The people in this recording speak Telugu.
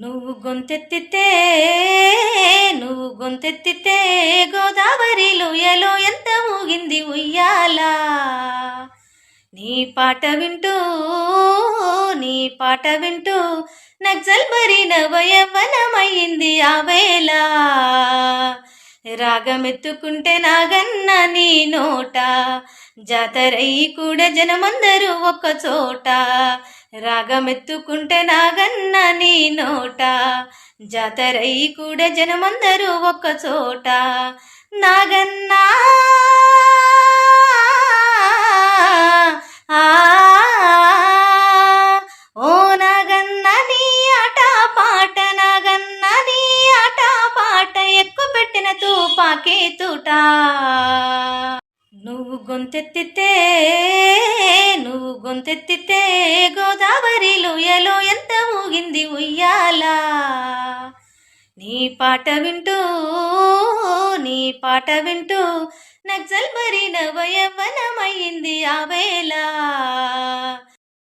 నువ్వు గొంతెత్తితే నువ్వు గొంతెత్తితే గోదావరిలో ఎలో ఎంత ఊగింది ఉయ్యాల. నీ పాట వింటూ నీ పాట వింటూ నక్సల్ బరిన వయవ్వనమయ్యింది ఆ వేళ. రాగమెత్తుకుంటే నాగన్న నీ నోట, జాతరై కూడా జనమందరూ ఒక్క చోట. రాగమెత్తుకుంటే నాగన్న నీ నోట, జాతరై కూడా జనమందరూ ఒక్క చోట. నాగన్నా ఓ నాగన్న నీ ఆట పాట, నాగన్న నీ ఆట పాట ఎక్కువ పెట్టిన తూపాకే తూట. నువ్వు గొంతెత్తితే నువ్వు గొంతెత్తితే గోదావరిలో ఎలో ఎంత ఊగింది ఉయ్యాల. నీ పాట వింటూ నీ పాట వింటూ నక్సల్ బరిన వయవ్వనమయ్యింది ఆ వేళ.